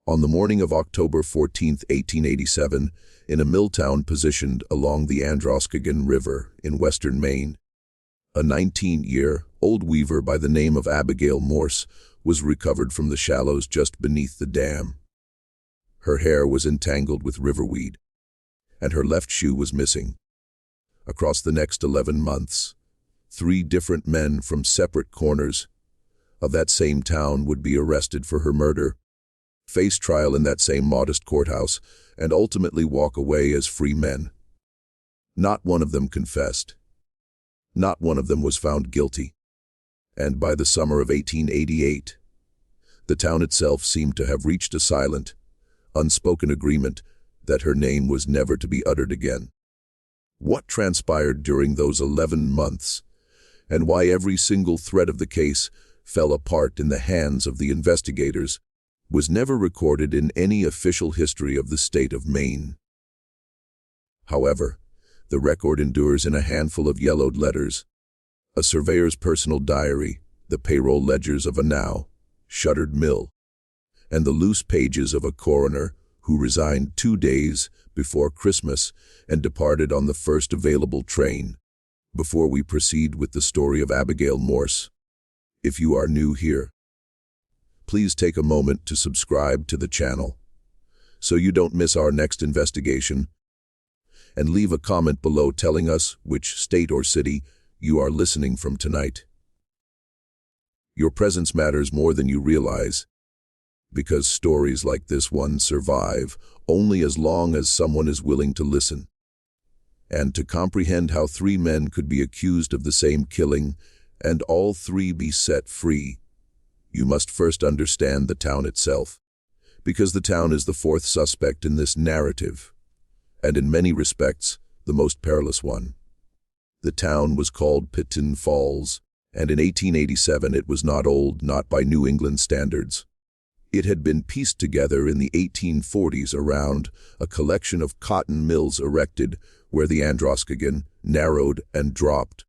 On the morning of October 14, 1887, in a mill town positioned along the Androscoggin River in western Maine, a 19-year-old weaver by the name of Abigail Morse was recovered from the shallows just beneath the dam. Her hair was entangled with riverweed, and her left shoe was missing. Across the next 11 months, 3 different men from separate corners of that same town would be arrested for her murder, face trial in that same modest courthouse, and ultimately walk away as free men. Not one of them confessed. Not one of them was found guilty. And by the summer of 1888, the town itself seemed to have reached a silent, unspoken agreement that her name was never to be uttered again. What transpired during those 11 months, and why every single thread of the case fell apart in the hands of the investigators, was never recorded in any official history of the state of Maine. However, the record endures in a handful of yellowed letters, a surveyor's personal diary, the payroll ledgers of a now shuttered mill, and the loose pages of a coroner who resigned 2 days before Christmas and departed on the first available train. Before we proceed with the story of Abigail Morse, if you are new here, please take a moment to subscribe to the channel so you don't miss our next investigation, and leave a comment below telling us which state or city you are listening from tonight. Your presence matters more than you realize, because stories like this one survive only as long as someone is willing to listen. And to comprehend how 3 men could be accused of the same killing and all 3 be set free, you must first understand the town itself, because the town is the 4th suspect in this narrative, and in many respects, the most perilous one. The town was called Peton Falls, and in 1887 it was not old, not by New England standards. It had been pieced together in the 1840s around a collection of cotton mills erected where the Androscoggin narrowed and dropped,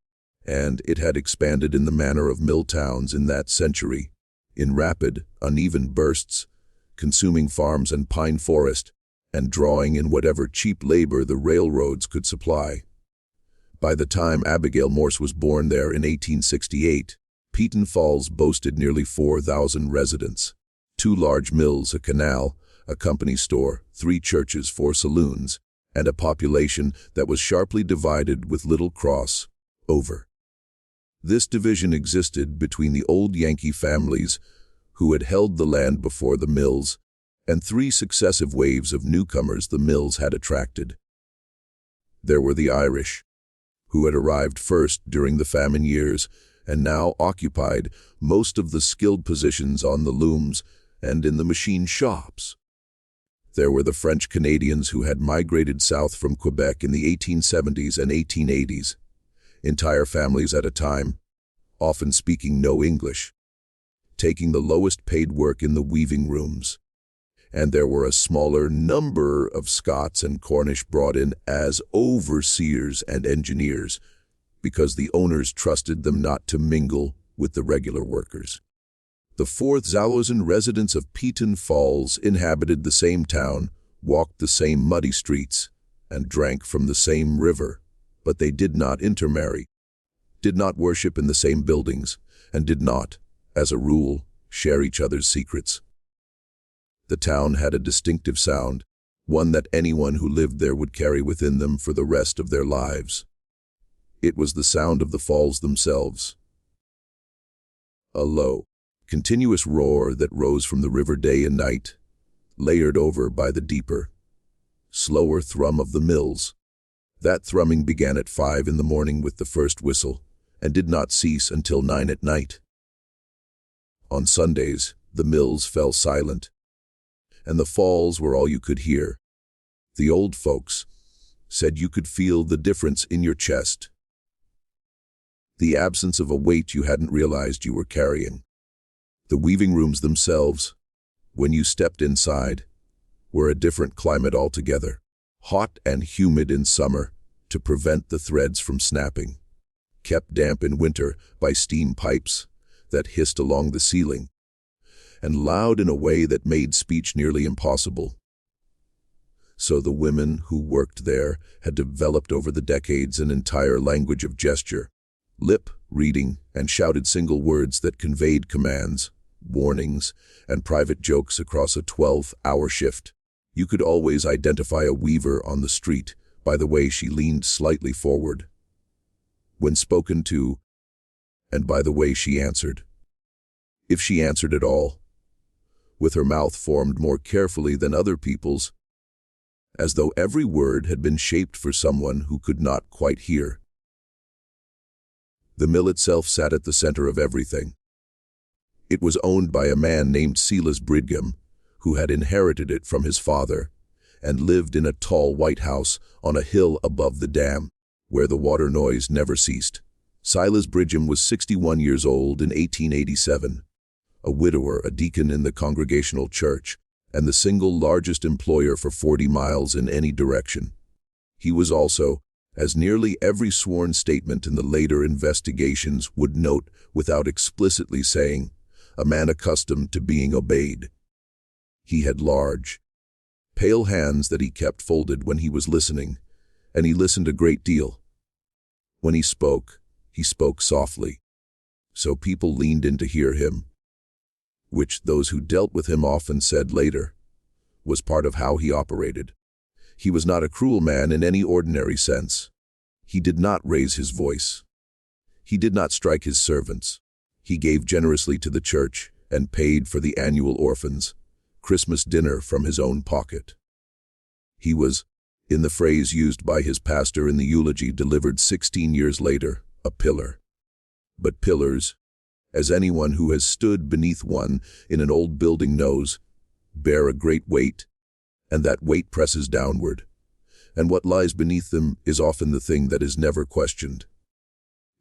and it had expanded in the manner of mill towns in that century, in rapid, uneven bursts, consuming farms and pine forest, and drawing in whatever cheap labor the railroads could supply. By the time Abigail Morse was born there in 1868, Peton Falls boasted nearly 4,000 residents, 2 large mills, a canal, a company store, 3 churches, 4 saloons, and a population that was sharply divided with little cross over. This division existed between the old Yankee families who had held the land before the mills, and 3 successive waves of newcomers the mills had attracted. There were the Irish, who had arrived first during the famine years and now occupied most of the skilled positions on the looms and in the machine shops. There were the French Canadians who had migrated south from Quebec in the 1870s and 1880s, entire families at a time, often speaking no English, taking the lowest paid work in the weaving rooms. And there were a smaller number of Scots and Cornish brought in as overseers and engineers, because the owners trusted them not to mingle with the regular workers. The 4,000 residents of Peton Falls inhabited the same town, walked the same muddy streets, and drank from the same river, but they did not intermarry, did not worship in the same buildings, and did not, as a rule, share each other's secrets. The town had a distinctive sound, one that anyone who lived there would carry within them for the rest of their lives. It was the sound of the falls themselves. A low, continuous roar that rose from the river day and night, layered over by the deeper, slower thrum of the mills. That thrumming began at 5 in the morning with the first whistle, and did not cease until 9 at night. On Sundays, the mills fell silent, and the falls were all you could hear. The old folks said you could feel the difference in your chest, the absence of a weight you hadn't realized you were carrying. The weaving rooms themselves, when you stepped inside, were a different climate altogether, hot and humid in summer to prevent the threads from snapping, kept damp in winter by steam pipes that hissed along the ceiling, and loud in a way that made speech nearly impossible. So the women who worked there had developed over the decades an entire language of gesture, lip reading, and shouted single words that conveyed commands, warnings, and private jokes across a 12-hour shift. You could always identify a weaver on the street by the way she leaned slightly forward when spoken to, and by the way she answered, if she answered at all, with her mouth formed more carefully than other people's, as though every word had been shaped for someone who could not quite hear. The mill itself sat at the center of everything. It was owned by a man named Silas Brigham, who had inherited it from his father, and lived in a tall white house on a hill above the dam, where the water noise never ceased. Silas Brigham was 61 years old in 1887, a widower, a deacon in the Congregational Church, and the single largest employer for 40 miles in any direction. He was also, as nearly every sworn statement in the later investigations would note without explicitly saying, a man accustomed to being obeyed. He had large, pale hands that he kept folded when he was listening, and he listened a great deal. When he spoke softly, so people leaned in to hear him, which those who dealt with him often said later was part of how he operated. He was not a cruel man in any ordinary sense. He did not raise his voice. He did not strike his servants. He gave generously to the church and paid for the annual orphans' Christmas dinner from his own pocket. He was, in the phrase used by his pastor in the eulogy delivered 16 years later, a pillar. But pillars, as anyone who has stood beneath one in an old building knows, bear a great weight, and that weight presses downward, and what lies beneath them is often the thing that is never questioned.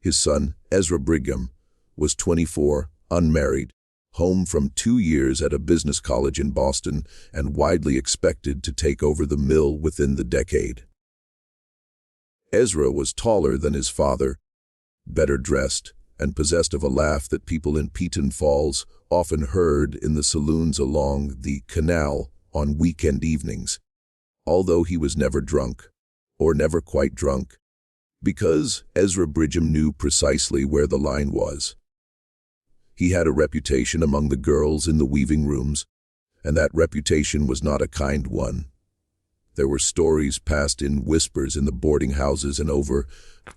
His son, Ezra Brigham, was 24, unmarried, home from 2 years at a business college in Boston, and widely expected to take over the mill within the decade. Ezra was taller than his father, better dressed, and possessed of a laugh that people in Peton Falls often heard in the saloons along the canal on weekend evenings, although he was never drunk, or never quite drunk, because Ezra Brigham knew precisely where the line was. He had a reputation among the girls in the weaving rooms, and that reputation was not a kind one. There were stories passed in whispers in the boarding houses and over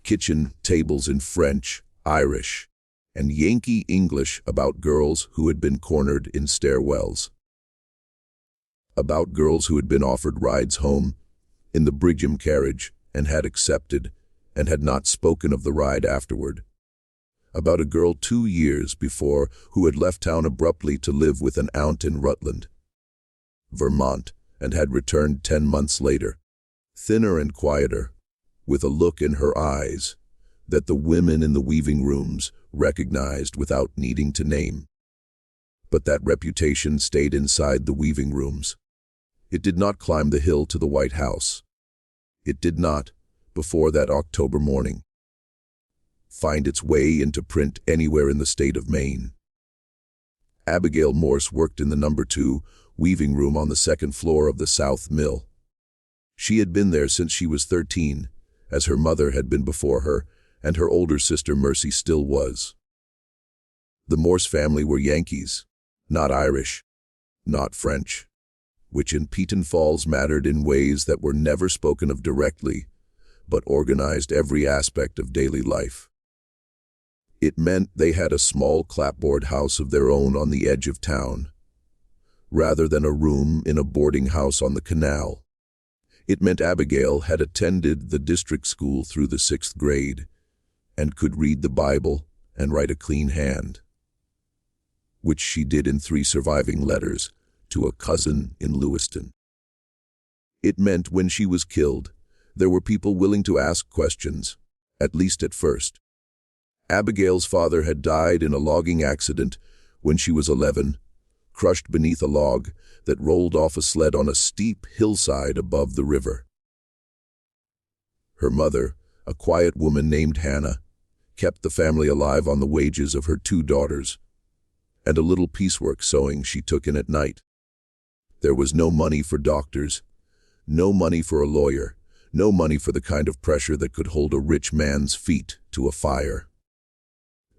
kitchen tables in French, Irish, and Yankee English about girls who had been cornered in stairwells, about girls who had been offered rides home in the Brigham carriage and had accepted and had not spoken of the ride afterward, about a girl 2 years before who had left town abruptly to live with an aunt in Rutland, Vermont, and had returned 10 months later, thinner and quieter, with a look in her eyes that the women in the weaving rooms recognized without needing to name. But that reputation stayed inside the weaving rooms. It did not climb the hill to the White House. It did not, before that October morning, find its way into print anywhere in the state of Maine. Abigail Morse worked in the No. 2 weaving room on the 2nd floor of the South Mill. She had been there since she was 13, as her mother had been before her, and her older sister Mercy still was. The Morse family were Yankees, not Irish, not French, which in Peton Falls mattered in ways that were never spoken of directly, but organized every aspect of daily life. It meant they had a small clapboard house of their own on the edge of town, rather than a room in a boarding house on the canal. It meant Abigail had attended the district school through the 6th grade and could read the Bible and write a clean hand, which she did in 3 surviving letters to a cousin in Lewiston. It meant when she was killed, there were people willing to ask questions, at least at first. Abigail's father had died in a logging accident when she was 11, crushed beneath a log that rolled off a sled on a steep hillside above the river. Her mother, a quiet woman named Hannah, kept the family alive on the wages of her 2 daughters, and a little piecework sewing she took in at night. There was no money for doctors, no money for a lawyer, no money for the kind of pressure that could hold a rich man's feet to a fire.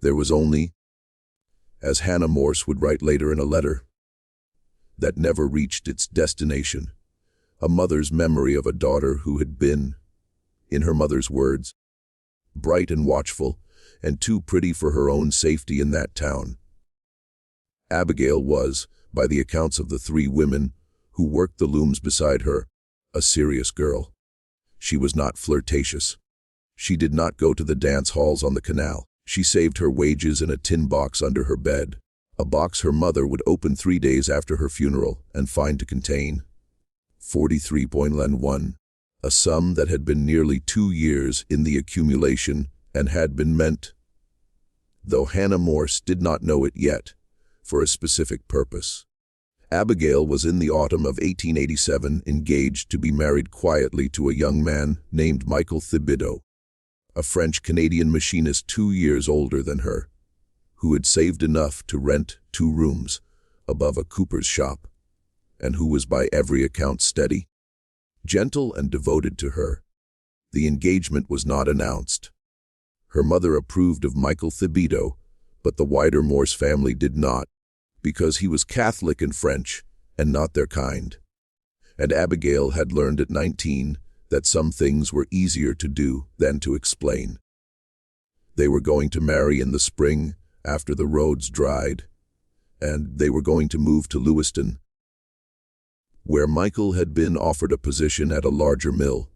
There was only, as Hannah Morse would write later in a letter, that never reached its destination, a mother's memory of a daughter who had been, in her mother's words, bright and watchful, and too pretty for her own safety in that town. Abigail was, by the accounts of the three women who worked the looms beside her, a serious girl. She was not flirtatious. She did not go to the dance halls on the canal. She saved her wages in a tin box under her bed, a box her mother would open 3 days after her funeral and find to contain 43.1, a sum that had been nearly 2 years in the accumulation and had been meant, though Hannah Morse did not know it yet, for a specific purpose. Abigail was in the autumn of 1887 engaged to be married quietly to a young man named Michael Thibodeau, a French-Canadian machinist 2 years older than her, who had saved enough to rent 2 rooms above a cooper's shop, and who was by every account steady, gentle and devoted to her. The engagement was not announced. Her mother approved of Michael Thibodeau, but the wider Morse family did not, because he was Catholic and French, and not their kind. And Abigail had learned at 19 that some things were easier to do than to explain. They were going to marry in the spring, after the roads dried, and they were going to move to Lewiston, where Michael had been offered a position at a larger mill,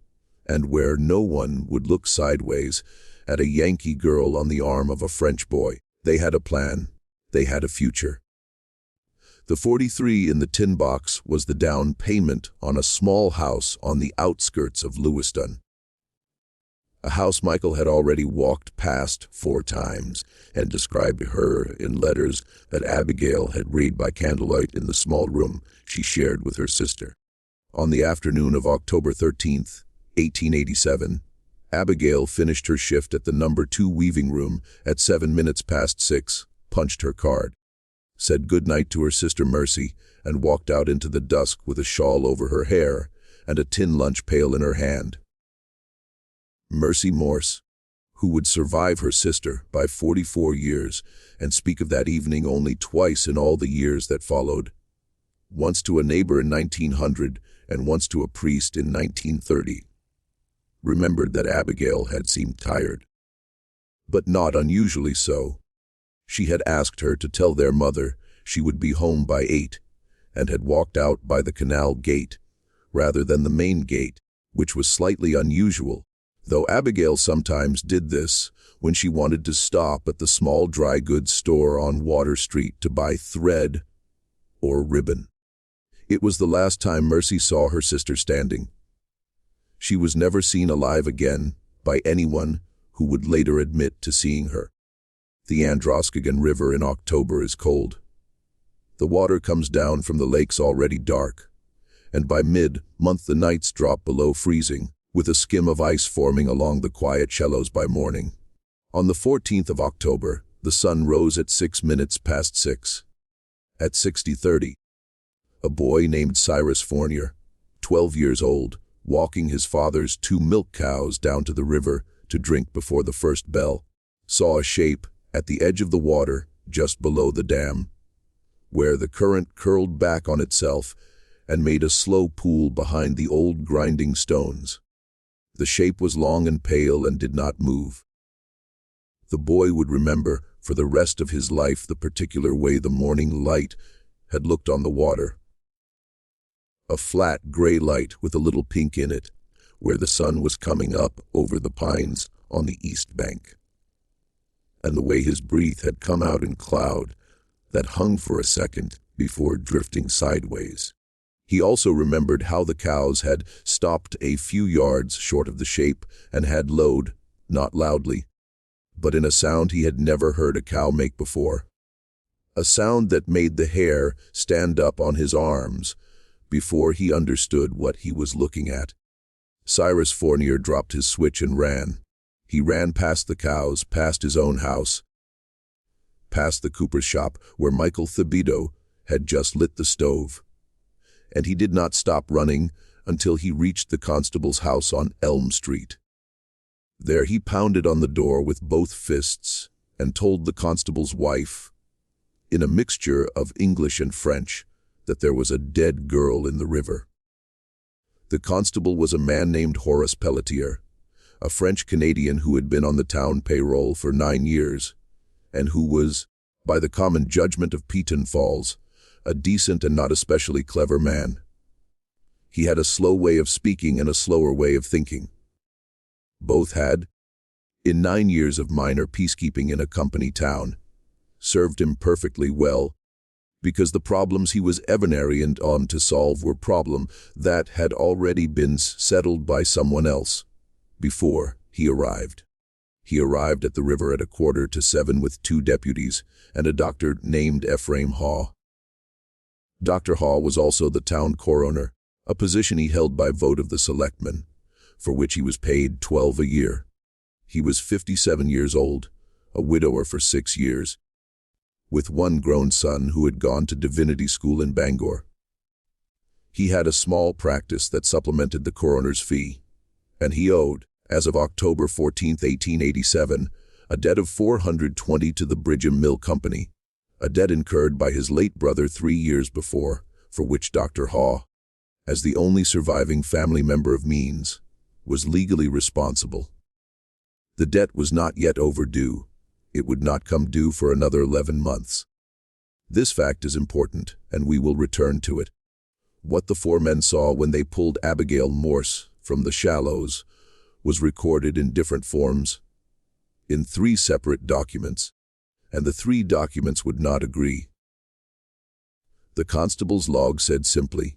and where no one would look sideways at a Yankee girl on the arm of a French boy. They had a plan. They had a future. The 43 in the tin box was the down payment on a small house on the outskirts of Lewiston. A house Michael had already walked past 4 times and described to her in letters that Abigail had read by candlelight in the small room she shared with her sister. On the afternoon of October 13th, 1887, Abigail finished her shift at the number 2 weaving room at 7 minutes past 6, punched her card, said goodnight to her sister Mercy, and walked out into the dusk with a shawl over her hair and a tin lunch pail in her hand. Mercy Morse, who would survive her sister by 44 years and speak of that evening only twice in all the years that followed, once to a neighbor in 1900 and once to a priest in 1930, remembered that Abigail had seemed tired, but not unusually so. She had asked her to tell their mother she would be home by 8, and had walked out by the canal gate rather than the main gate, which was slightly unusual, though Abigail sometimes did this when she wanted to stop at the small dry goods store on Water Street to buy thread or ribbon. It was the last time Mercy saw her sister standing. She was never seen alive again by anyone who would later admit to seeing her. The Androscoggin River in October is cold. The water comes down from the lakes already dark, and by mid-month the nights drop below freezing, with a skim of ice forming along the quiet shallows by morning. On the 14th of October, the sun rose at 6 minutes past 6. At 6:30, a boy named Cyrus Fournier, 12 years old, walking his father's 2 milk cows down to the river to drink before the first bell, saw a shape at the edge of the water just below the dam, where the current curled back on itself and made a slow pool behind the old grinding stones. The shape was long and pale and did not move. The boy would remember for the rest of his life the particular way the morning light had looked on the water. A flat gray light with a little pink in it, where the sun was coming up over the pines on the east bank. And the way his breath had come out in cloud that hung for a second before drifting sideways. He also remembered how the cows had stopped a few yards short of the shape and had lowed, not loudly, but in a sound he had never heard a cow make before. A sound that made the hair stand up on his arms before he understood what he was looking at. Cyrus Fournier dropped his switch and ran. He ran past the cows, past his own house, past the cooper's shop where Michael Thibodeau had just lit the stove. And he did not stop running until he reached the constable's house on Elm Street. There he pounded on the door with both fists and told the constable's wife, in a mixture of English and French, that there was a dead girl in the river. The constable was a man named Horace Pelletier, a French-Canadian who had been on the town payroll for 9 years, and who was, by the common judgment of Peton Falls, a decent and not especially clever man. He had a slow way of speaking and a slower way of thinking. Both had, in 9 years of minor peacekeeping in a company town, served him perfectly well, because the problems he was ever-errant on to solve were problems that had already been settled by someone else before he arrived. He arrived at the river at 6:45 with 2 deputies and a doctor named Ephraim Haw. Dr. Haw was also the town coroner, a position he held by vote of the selectmen, for which he was paid $12 a year. He was 57 years old, a widower for 6 years, with 1 grown son who had gone to divinity school in Bangor. He had a small practice that supplemented the coroner's fee, and he owed, as of October 14, 1887, a debt of $420 to the Bridgham Mill Company, a debt incurred by his late brother 3 years before, for which Dr. Haw, as the only surviving family member of means, was legally responsible. The debt was not yet overdue. It would not come due for another 11 months. This fact is important, and we will return to it. What the 4 men saw when they pulled Abigail Morse from the shallows was recorded in different forms, in 3 separate documents, and the 3 documents would not agree. The constable's log said simply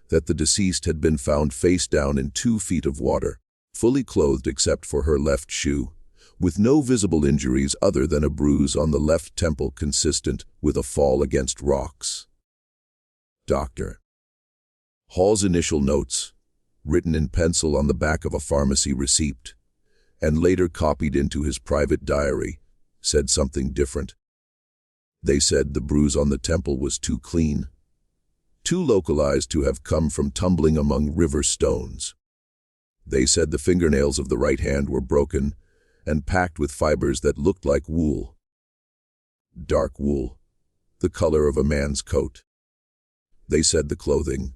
that the deceased had been found face down in 2 feet of water, fully clothed except for her left shoe, with no visible injuries other than a bruise on the left temple consistent with a fall against rocks. Dr. Hall's initial notes, written in pencil on the back of a pharmacy receipt, and later copied into his private diary, said something different. They said the bruise on the temple was too clean, too localized to have come from tumbling among river stones. They said the fingernails of the right hand were broken and packed with fibers that looked like wool. Dark wool, the color of a man's coat. They said the clothing,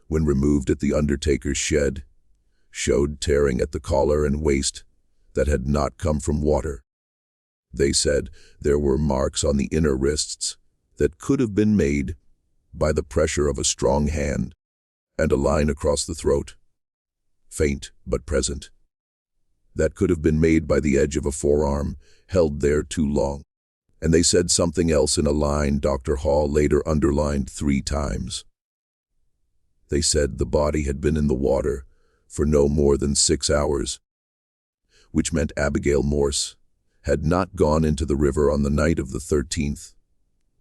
when removed at the undertaker's shed, showed tearing at the collar and waist that had not come from water. They said there were marks on the inner wrists that could have been made by the pressure of a strong hand, and a line across the throat, faint but present, that could have been made by the edge of a forearm held there too long. And they said something else in a line Dr. Hall later underlined 3 times. They said the body had been in the water for no more than 6 hours, which meant Abigail Morse had not gone into the river on the night of the 13th,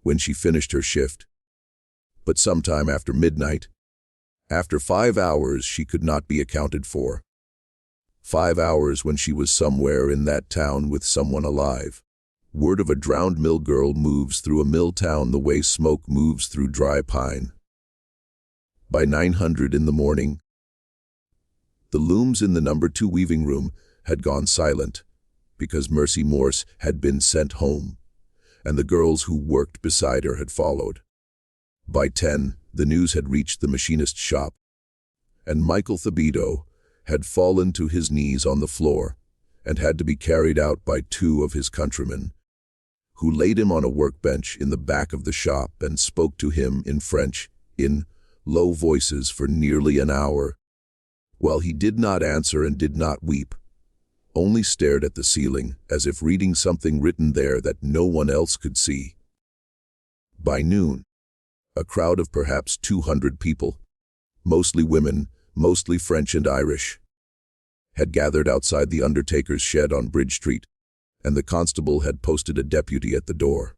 when she finished her shift, but sometime after midnight. After 5 hours she could not be accounted for. 5 hours when she was somewhere in that town with someone alive. Word of a drowned mill girl moves through a mill town the way smoke moves through dry pine. By 9:00 in the morning, the looms in the number 2 weaving room had gone silent because Mercy Morse had been sent home, and the girls who worked beside her had followed. By 10, the news had reached the machinist's shop, and Michael Thibodeau had fallen to his knees on the floor and had to be carried out by 2 of his countrymen, who laid him on a workbench in the back of the shop and spoke to him in French, in low voices for nearly an hour, while he did not answer and did not weep, only stared at the ceiling as if reading something written there that no one else could see. By noon, a crowd of perhaps 200 people, mostly women, mostly French and Irish, had gathered outside the undertaker's shed on Bridge Street, and the constable had posted a deputy at the door.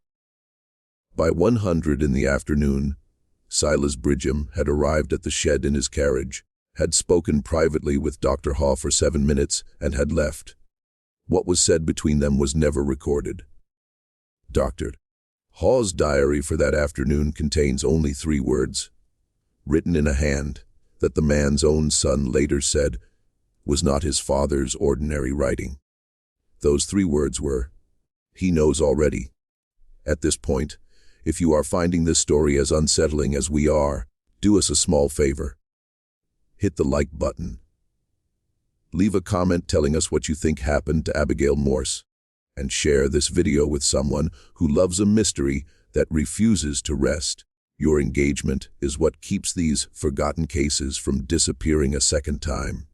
By 1:00 in the afternoon, Silas Bridgham had arrived at the shed in his carriage, had spoken privately with Dr. Haw for 7 minutes, and had left. What was said between them was never recorded. Dr. Hall's diary for that afternoon contains only 3 words, written in a hand that the man's own son later said was not his father's ordinary writing. Those 3 words were, "He knows already." At this point, if you are finding this story as unsettling as we are, do us a small favor. Hit the like button. Leave a comment telling us what you think happened to Abigail Morse, and share this video with someone who loves a mystery that refuses to rest. Your engagement is what keeps these forgotten cases from disappearing a second time.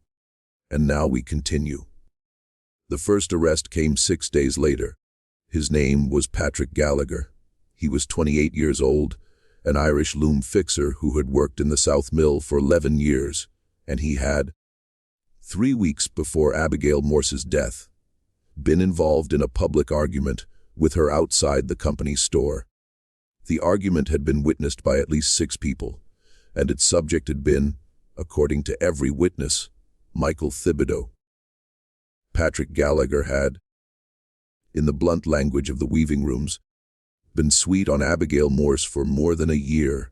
And now we continue. The first arrest came 6 days later. His name was Patrick Gallagher. He was 28 years old, an Irish loom fixer who had worked in the South Mill for 11 years, and he had, 3 weeks before Abigail Morse's death, been involved in a public argument with her outside the company's store. The argument had been witnessed by at least 6 people, and its subject had been, according to every witness, Michael Thibodeau. Patrick Gallagher had, in the blunt language of the weaving rooms, been sweet on Abigail Morse for more than a year,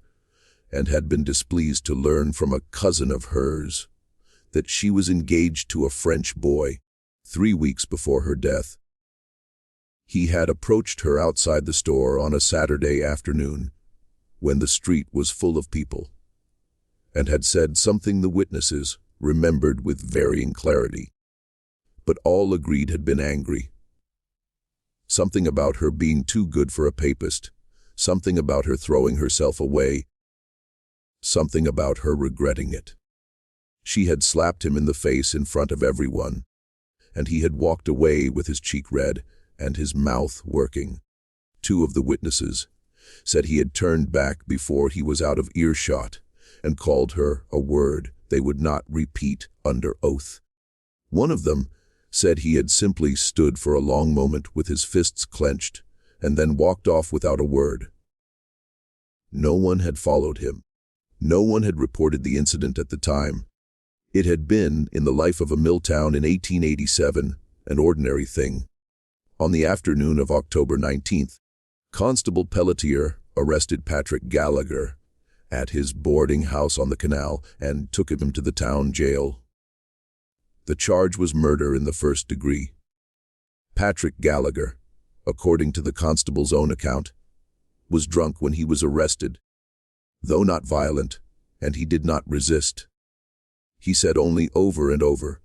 and had been displeased to learn from a cousin of hers that she was engaged to a French boy 3 weeks before her death. He had approached her outside the store on a Saturday afternoon, when the street was full of people, and had said something the witnesses remembered with varying clarity, but all agreed had been angry. Something about her being too good for a papist, something about her throwing herself away, something about her regretting it. She had slapped him in the face in front of everyone, and he had walked away with his cheek red and his mouth working. 2 of the witnesses said he had turned back before he was out of earshot and called her a word they would not repeat under oath. One of them said he had simply stood for a long moment with his fists clenched and then walked off without a word. No one had followed him. No one had reported the incident at the time. It had been, in the life of a mill town in 1887, an ordinary thing. On the afternoon of October 19th, Constable Pelletier arrested Patrick Gallagher at his boarding house on the canal and took him to the town jail. The charge was murder in the 1st degree. Patrick Gallagher, according to the constable's own account, was drunk when he was arrested, though not violent, and he did not resist. He said only over and over,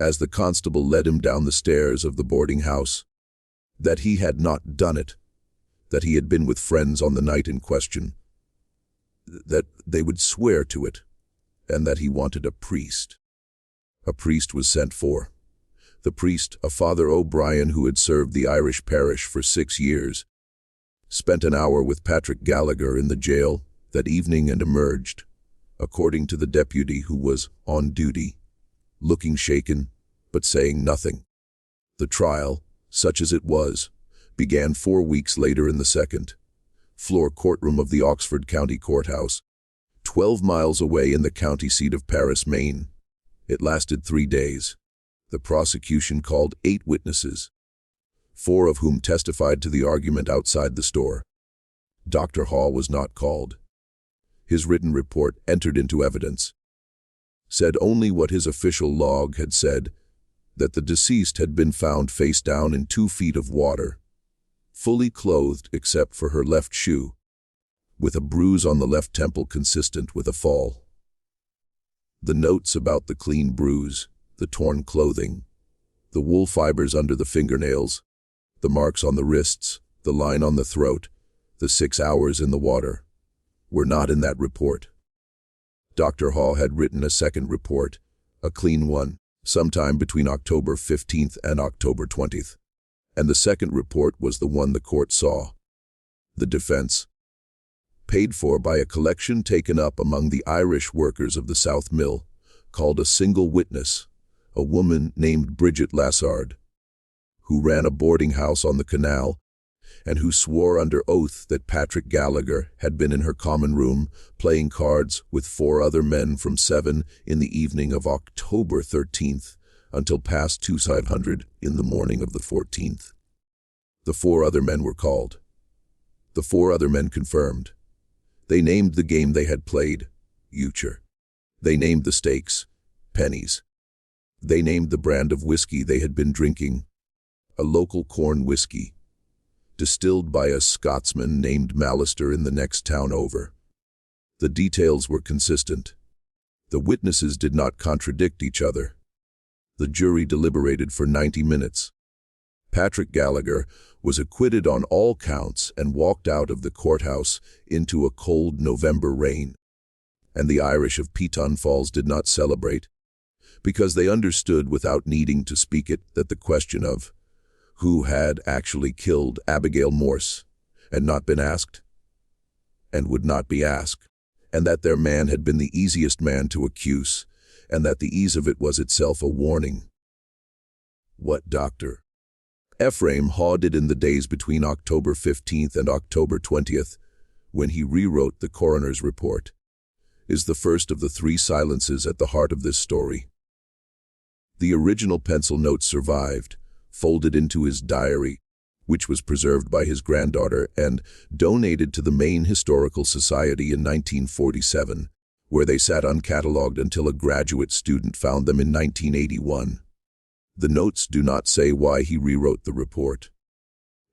as the constable led him down the stairs of the boarding house, that he had not done it, that he had been with friends on the night in question, that they would swear to it, and that he wanted a priest. A priest was sent for. The priest, a Father O'Brien who had served the Irish parish for 6 years, spent an hour with Patrick Gallagher in the jail that evening and emerged, according to the deputy who was on duty, looking shaken but saying nothing. The trial, such as it was, began 4 weeks later in the 2nd floor courtroom of the Oxford County Courthouse, 12 miles away in the county seat of Paris, Maine. It lasted 3 days. The prosecution called 8 witnesses, 4 of whom testified to the argument outside the store. Dr. Hall was not called. His written report, entered into evidence, said only what his official log had said, that the deceased had been found face down in 2 feet of water, fully clothed except for her left shoe, with a bruise on the left temple consistent with a fall. The notes about the clean bruise, the torn clothing, the wool fibers under the fingernails, the marks on the wrists, the line on the throat, the 6 hours in the water, were not in that report. Dr. Hall had written a second report, a clean one, sometime between October 15th and October 20th, and the second report was the one the court saw. The defense, paid for by a collection taken up among the Irish workers of the South Mill, called a single witness, a woman named Bridget Lassard, who ran a boarding house on the canal and who swore under oath that Patrick Gallagher had been in her common room playing cards with 4 other men from 7 in the evening of October 13th until past 2:00 in the morning of the 14th. The 4 other men were called. The 4 other men confirmed. They named the game they had played, euchre. They named the stakes, pennies. They named the brand of whiskey they had been drinking, a local corn whiskey, distilled by a Scotsman named Mallister in the next town over. The details were consistent. The witnesses did not contradict each other. The jury deliberated for 90 minutes. Patrick Gallagher was acquitted on all counts and walked out of the courthouse into a cold November rain. And the Irish of Peton Falls did not celebrate, because they understood without needing to speak it that the question of who had actually killed Abigail Morse had not been asked and would not be asked, and that their man had been the easiest man to accuse, and that the ease of it was itself a warning. What Dr. Ephraim Haw did in the days between October 15th and October 20th, when he rewrote the coroner's report, is the first of the 3 silences at the heart of this story. The original pencil notes survived, folded into his diary, which was preserved by his granddaughter and donated to the Maine Historical Society in 1947, where they sat uncatalogued until a graduate student found them in 1981. The notes do not say why he rewrote the report.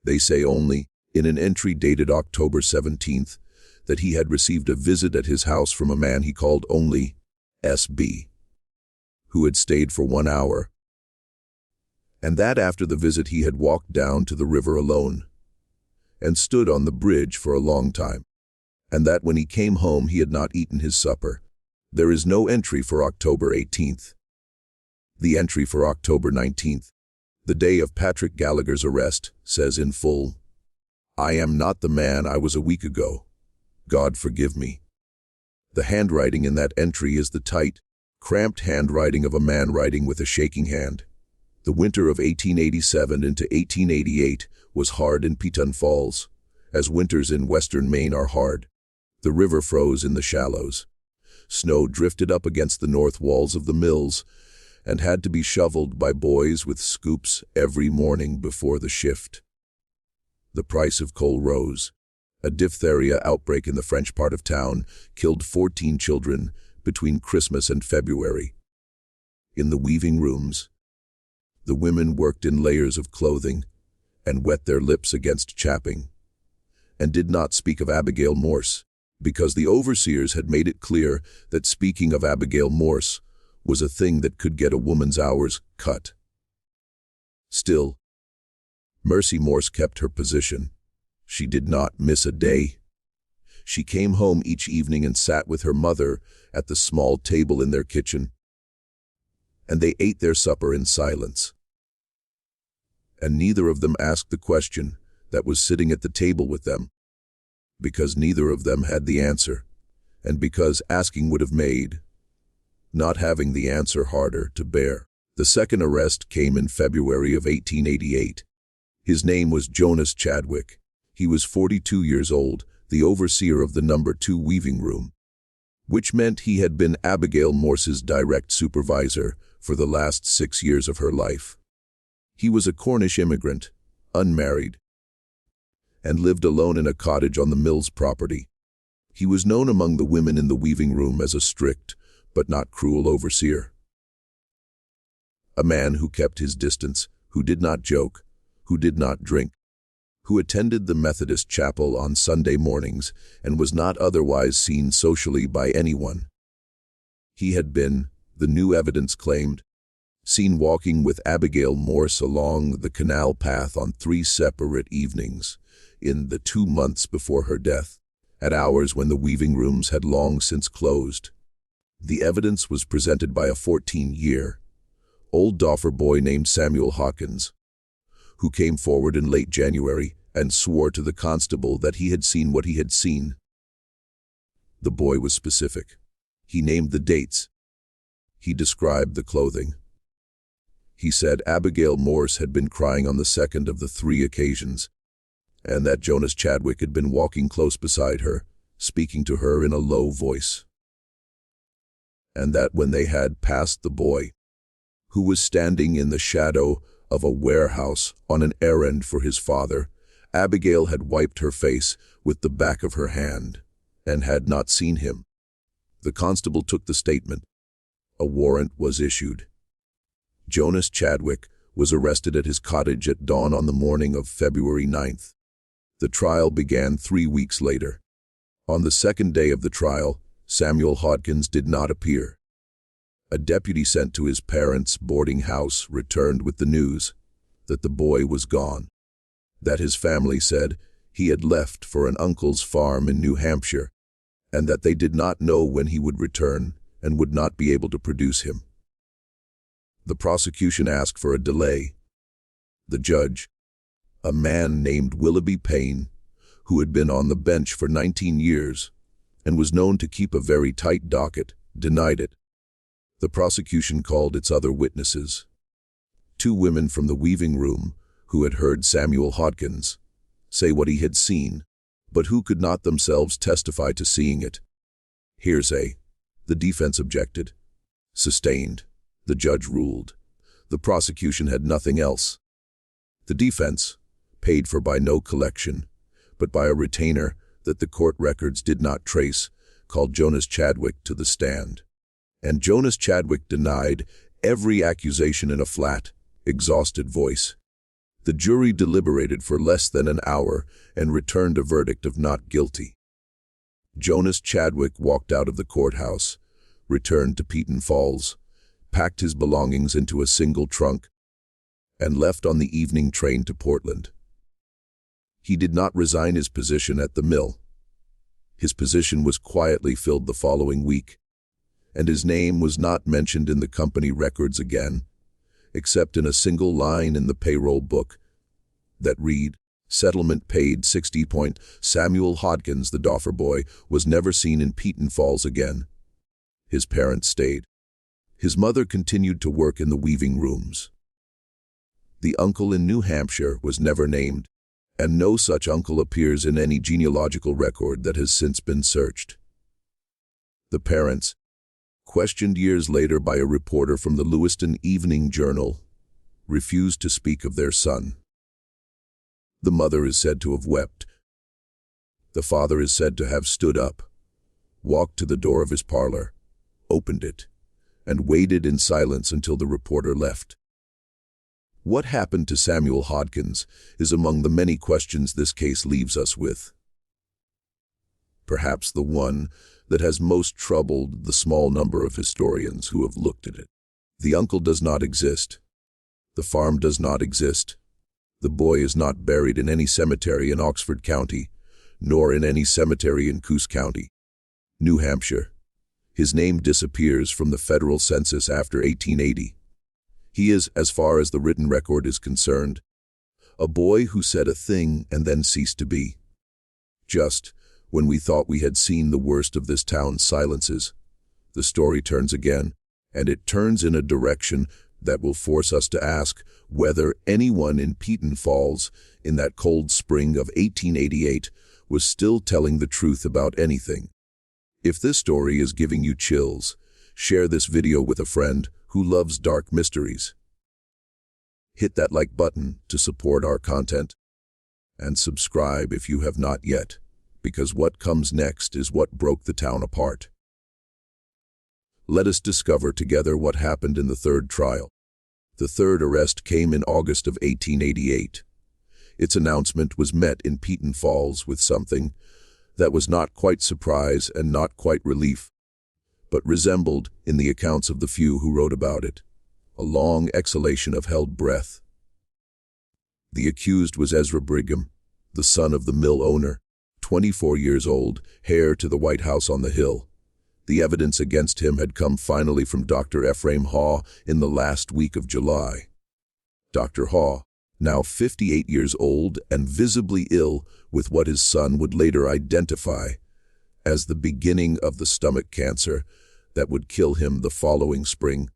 They say only, in an entry dated October 17th, that he had received a visit at his house from a man he called only S.B., who had stayed for 1 hour, and that after the visit he had walked down to the river alone and stood on the bridge for a long time, and that when he came home he had not eaten his supper. There is no entry for October 18th. The entry for October 19th, the day of Patrick Gallagher's arrest, says in full, "I am not the man I was a week ago. God forgive me." The handwriting in that entry is the tight, cramped handwriting of a man writing with a shaking hand. The winter of 1887 into 1888 was hard in Peton Falls, as winters in western Maine are hard. The river froze in the shallows. Snow drifted up against the north walls of the mills and had to be shoveled by boys with scoops every morning before the shift. The price of coal rose. A diphtheria outbreak in the French part of town killed 14 children between Christmas and February. In the weaving rooms, the women worked in layers of clothing and wet their lips against chapping, and did not speak of Abigail Morse, because the overseers had made it clear that speaking of Abigail Morse was a thing that could get a woman's hours cut. Still, Mercy Morse kept her position. She did not miss a day. She came home each evening and sat with her mother at the small table in their kitchen, and they ate their supper in silence. And neither of them asked the question that was sitting at the table with them, because neither of them had the answer, and because asking would have made not having the answer harder to bear. The second arrest came in February of 1888. His name was Jonas Chadwick. He was 42 years old, the overseer of the number 2 weaving room, which meant he had been Abigail Morse's direct supervisor for the last 6 years of her life. He was a Cornish immigrant, unmarried, and lived alone in a cottage on the mill's property. He was known among the women in the weaving room as a strict but not cruel overseer. A man who kept his distance, who did not joke, who did not drink, who attended the Methodist chapel on Sunday mornings and was not otherwise seen socially by anyone. He had been, the new evidence claimed, seen walking with Abigail Morse along the canal path on 3 separate evenings in the 2 months before her death, at hours when the weaving rooms had long since closed. The evidence was presented by a 14-year-old Doffer boy named Samuel Hawkins, who came forward in late January and swore to the constable that he had seen what he had seen. The boy was specific. He named the dates. He described the clothing. He said Abigail Morse had been crying on the second of the 3 occasions, and that Jonas Chadwick had been walking close beside her, speaking to her in a low voice. And that when they had passed the boy, who was standing in the shadow of a warehouse on an errand for his father, Abigail had wiped her face with the back of her hand and had not seen him. The constable took the statement. A warrant was issued. Jonas Chadwick was arrested at his cottage at dawn on the morning of February 9th. The trial began 3 weeks later. On the second day of the trial, Samuel Hodgins did not appear. A deputy sent to his parents' boarding house returned with the news that the boy was gone, that his family said he had left for an uncle's farm in New Hampshire, and that they did not know when he would return and would not be able to produce him. The prosecution asked for a delay. The judge, a man named Willoughby Payne, who had been on the bench for 19 years and was known to keep a very tight docket, denied it. The prosecution called its other witnesses. 2 women from the weaving room who had heard Samuel Hodgins say what he had seen, but who could not themselves testify to seeing it. Hearsay. The defense objected. Sustained. The judge ruled. The prosecution had nothing else. The defense, paid for by no collection, but by a retainer that the court records did not trace, called Jonas Chadwick to the stand. And Jonas Chadwick denied every accusation in a flat, exhausted voice. The jury deliberated for less than an hour and returned a verdict of not guilty. Jonas Chadwick walked out of the courthouse, returned to Peton Falls, packed his belongings into a single trunk, and left on the evening train to Portland. He did not resign his position at the mill. His position was quietly filled the following week, and his name was not mentioned in the company records again, except in a single line in the payroll book that read, "Settlement paid 60 point. Samuel Hodgins, the Doffer boy, was never seen in Peton Falls again." His parents stayed. His mother continued to work in the weaving rooms. The uncle in New Hampshire was never named, and no such uncle appears in any genealogical record that has since been searched. The parents, questioned years later by a reporter from the Lewiston Evening Journal, refused to speak of their son. The mother is said to have wept. The father is said to have stood up, walked to the door of his parlor, opened it, and waited in silence until the reporter left. What happened to Samuel Hodgins is among the many questions this case leaves us with. Perhaps the one that has most troubled the small number of historians who have looked at it. The uncle does not exist. The farm does not exist. The boy is not buried in any cemetery in Oxford County, nor in any cemetery in Coos County, New Hampshire. His name disappears from the federal census after 1880. He is, as far as the written record is concerned, a boy who said a thing and then ceased to be. Just when we thought we had seen the worst of this town's silences, the story turns again, and it turns in a direction that will force us to ask whether anyone in Peton Falls in that cold spring of 1888 was still telling the truth about anything. If this story is giving you chills, share this video with a friend who loves dark mysteries. Hit that like button to support our content, and subscribe if you have not yet, because what comes next is what broke the town apart. Let us discover together what happened in the third trial. The third arrest came in August of 1888. Its announcement was met in Peton Falls with something that was not quite surprise and not quite relief, but resembled, in the accounts of the few who wrote about it, a long exhalation of held breath. The accused was Ezra Brigham, the son of the mill owner, 24 years old, heir to the White House on the Hill. The evidence against him had come finally from Dr. Ephraim Haw in the last week of July. Dr. Haw, now 58 years old and visibly ill with what his son would later identify as the beginning of the stomach cancer that would kill him the following spring,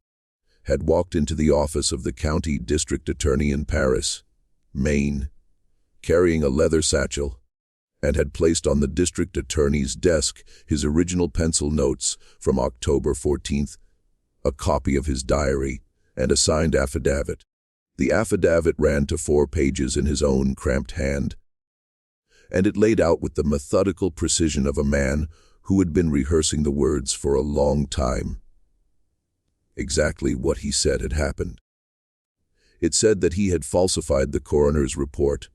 had walked into the office of the county district attorney in Paris, Maine, carrying a leather satchel, and had placed on the district attorney's desk his original pencil notes from October 14th, a copy of his diary, and a signed affidavit. The affidavit ran to 4 pages in his own cramped hand, and it laid out with the methodical precision of a man who had been rehearsing the words for a long time exactly what he said had happened. It said that he had falsified the coroner's report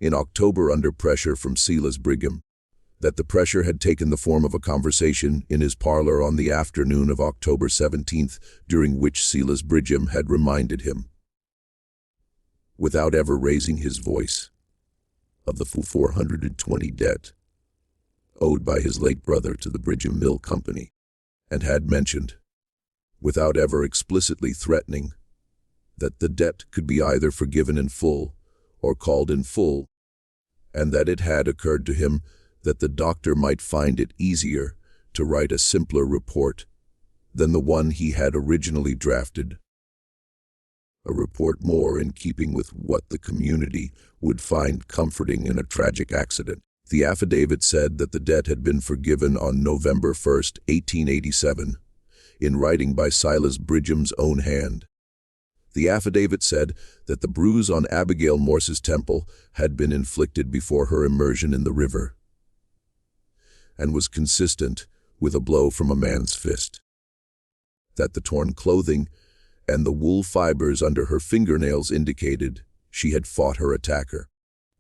in October under pressure from Silas Brigham, that the pressure had taken the form of a conversation in his parlor on the afternoon of October 17th, during which Silas Brigham had reminded him, without ever raising his voice, of the full $420 debt owed by his late brother to the Brigham Mill Company, and had mentioned, without ever explicitly threatening, that the debt could be either forgiven in full or called in full, and that it had occurred to him that the doctor might find it easier to write a simpler report than the one he had originally drafted, a report more in keeping with what the community would find comforting in a tragic accident. The affidavit said that the debt had been forgiven on November 1st, 1887, in writing by Silas Brigham's own hand. The affidavit said that the bruise on Abigail Morse's temple had been inflicted before her immersion in the river, and was consistent with a blow from a man's fist. That the torn clothing and the wool fibers under her fingernails indicated she had fought her attacker.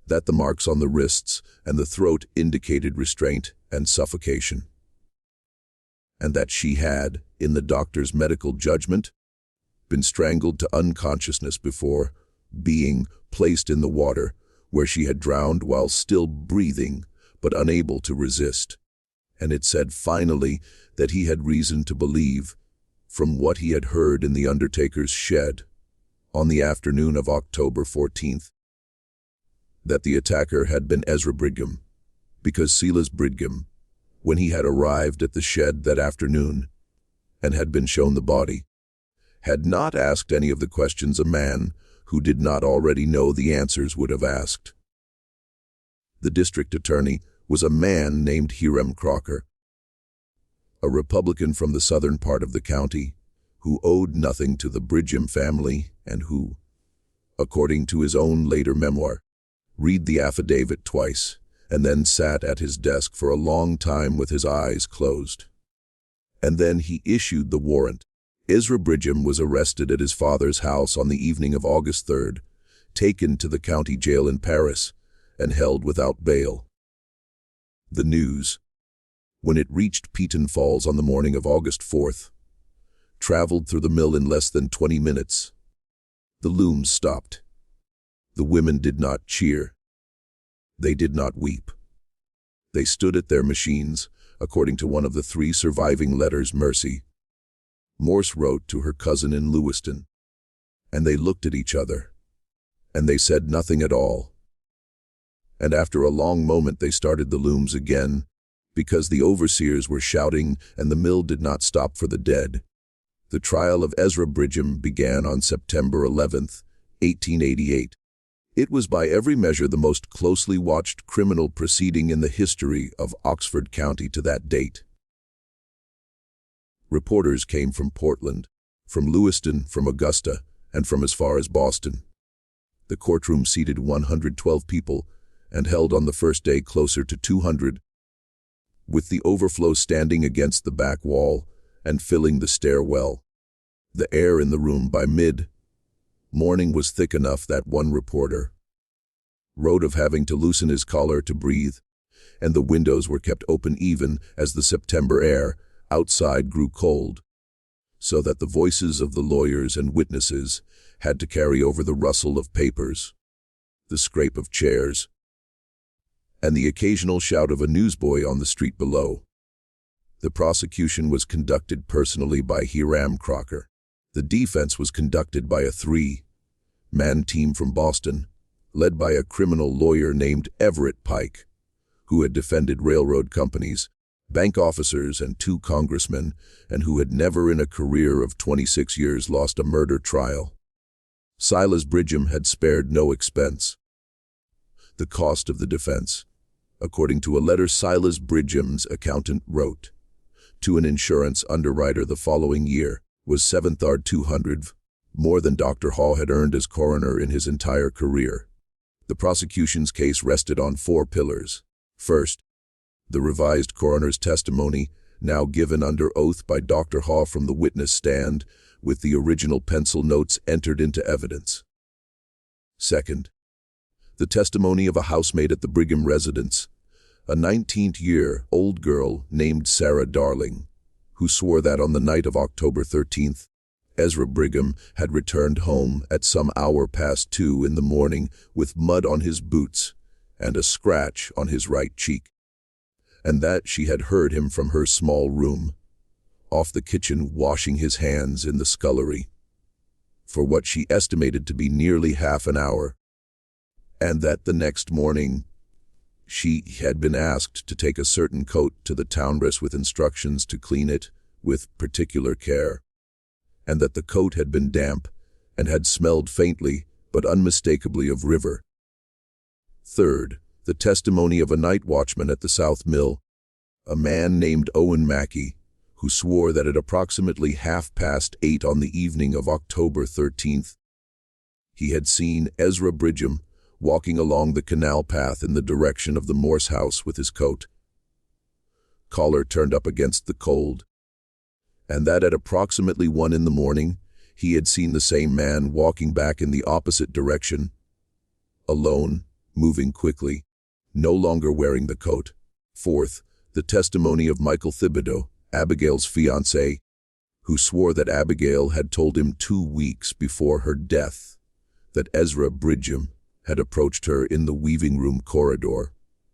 That the marks on the wrists and the throat indicated restraint and suffocation. And that she had, in the doctor's medical judgment, been strangled to unconsciousness before being placed in the water, where she had drowned while still breathing but unable to resist. And it said finally that he had reason to believe, from what he had heard in the undertaker's shed on the afternoon of October 14th, that the attacker had been Ezra Brigham, because Silas Brigham, when he had arrived at the shed that afternoon and had been shown the body, had not asked any of the questions a man who did not already know the answers would have asked. The district attorney was a man named Hiram Crocker, a Republican from the southern part of the county, who owed nothing to the Brigham family and who, according to his own later memoir, read the affidavit twice and then sat at his desk for a long time with his eyes closed. And then he issued the warrant. Ezra Brigham was arrested at his father's house on the evening of August 3rd, taken to the county jail in Paris, and held without bail. The news, when it reached Peton Falls on the morning of August 4th, traveled through the mill in less than 20 minutes. The looms stopped. The women did not cheer. They did not weep. They stood at their machines, according to one of the 3 surviving letters Mercy Morse wrote to her cousin in Lewiston. And they looked at each other, and they said nothing at all. And after a long moment they started the looms again, because the overseers were shouting and the mill did not stop for the dead. The trial of Ezra Brigham began on September 11th, 1888. It was by every measure the most closely watched criminal proceeding in the history of Oxford County to that date. Reporters came from Portland, from Lewiston, from Augusta, and from as far as Boston. The courtroom seated 112 people and held on the first day closer to 200, with the overflow standing against the back wall and filling the stairwell. The air in the room by mid-morning was thick enough that one reporter wrote of having to loosen his collar to breathe, and the windows were kept open even as the September air outside grew cold, so that the voices of the lawyers and witnesses had to carry over the rustle of papers, the scrape of chairs, and the occasional shout of a newsboy on the street below. The prosecution was conducted personally by Hiram Crocker. The defense was conducted by a 3-man team from Boston, led by a criminal lawyer named Everett Pike, who had defended railroad companies, bank officers, and 2 congressmen, and who had never in a career of 26 years lost a murder trial. Silas Brigham had spared no expense. The cost of the defense, according to a letter Silas Brigham's accountant wrote to an insurance underwriter the following year, was $7,200, more than Dr. Haw had earned as coroner in his entire career. The prosecution's case rested on 4 pillars. First, the revised coroner's testimony, now given under oath by Dr. Haw from the witness stand, with the original pencil notes entered into evidence. Second, the testimony of a housemaid at the Brigham residence, a 19-year-old girl named Sarah Darling, who swore that on the night of October 13th, Ezra Brigham had returned home at some hour past 2 in the morning with mud on his boots and a scratch on his right cheek, and that she had heard him from her small room, off the kitchen, washing his hands in the scullery, for what she estimated to be nearly half an hour, and that the next morning she had been asked to take a certain coat to the townress with instructions to clean it with particular care, and that the coat had been damp and had smelled faintly but unmistakably of river. Third, the testimony of a night watchman at the South Mill, a man named Owen Mackey, who swore that at approximately 8:30 on the evening of October 13th, he had seen Ezra Brigham walking along the canal path in the direction of the Morse house with his coat, collar turned up against the cold, and that at approximately 1 in the morning, he had seen the same man walking back in the opposite direction, alone, moving quickly, no longer wearing the coat. Fourth, the testimony of Michael Thibodeau, Abigail's fiancé, who swore that Abigail had told him 2 weeks before her death that Ezra Brigham had approached her in the weaving room corridor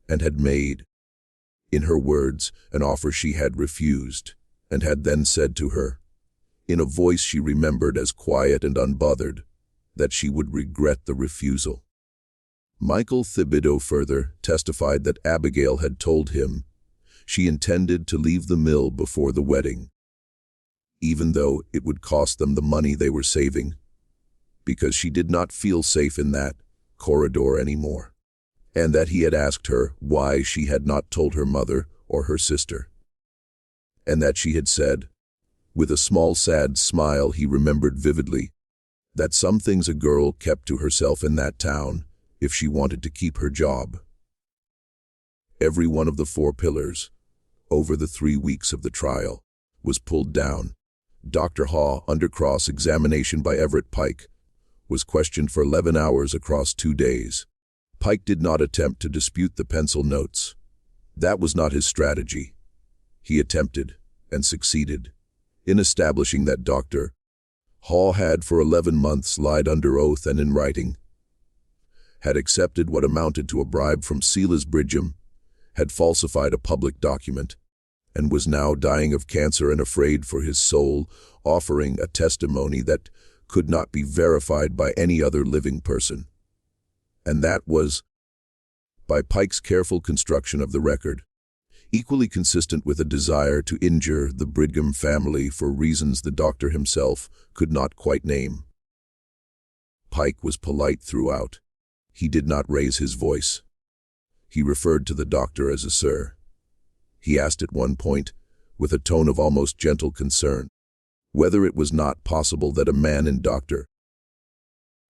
and had made, in her words, an offer she had refused, and had then said to her, in a voice she remembered as quiet and unbothered, that she would regret the refusal. Michael Thibodeau further testified that Abigail had told him she intended to leave the mill before the wedding, even though it would cost them the money they were saving, because she did not feel safe in that corridor anymore, and that he had asked her why she had not told her mother or her sister, and that she had said, with a small sad smile he remembered vividly, that some things a girl kept to herself in that town if she wanted to keep her job. Every one of the 4 pillars, over the 3 weeks of the trial, was pulled down. Dr. Haw, under cross-examination by Everett Pike, was questioned for 11 hours across 2 days. Pike did not attempt to dispute the pencil notes. That was not his strategy. He attempted, and succeeded, in establishing that Dr. Haw had for 11 months lied under oath and in writing, had accepted what amounted to a bribe from Silas Brigham, had falsified a public document, and was now dying of cancer and afraid for his soul, offering a testimony that could not be verified by any other living person. And that was, by Pike's careful construction of the record, equally consistent with a desire to injure the Brigham family for reasons the doctor himself could not quite name. Pike was polite throughout. He did not raise his voice. He referred to the doctor as a sir. He asked at one point, with a tone of almost gentle concern, whether it was not possible that a man in Dr.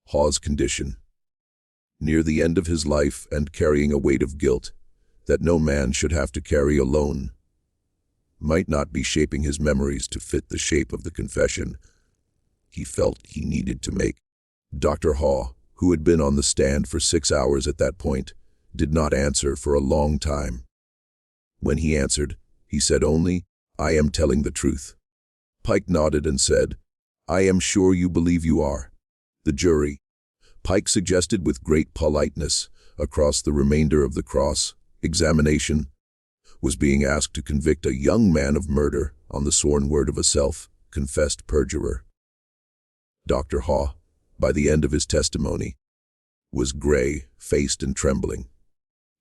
Haw's condition, near the end of his life and carrying a weight of guilt that no man should have to carry alone, might not be shaping his memories to fit the shape of the confession he felt he needed to make. Dr. Haw, who had been on the stand for 6 hours at that point, did not answer for a long time. When he answered, he said only, "I am telling the truth." Pike nodded and said, "I am sure you believe you are." The jury, Pike suggested with great politeness across the remainder of the cross-examination, was being asked to convict a young man of murder on the sworn word of a self-confessed perjurer. Dr. Haw, by the end of his testimony, was gray-faced and trembling.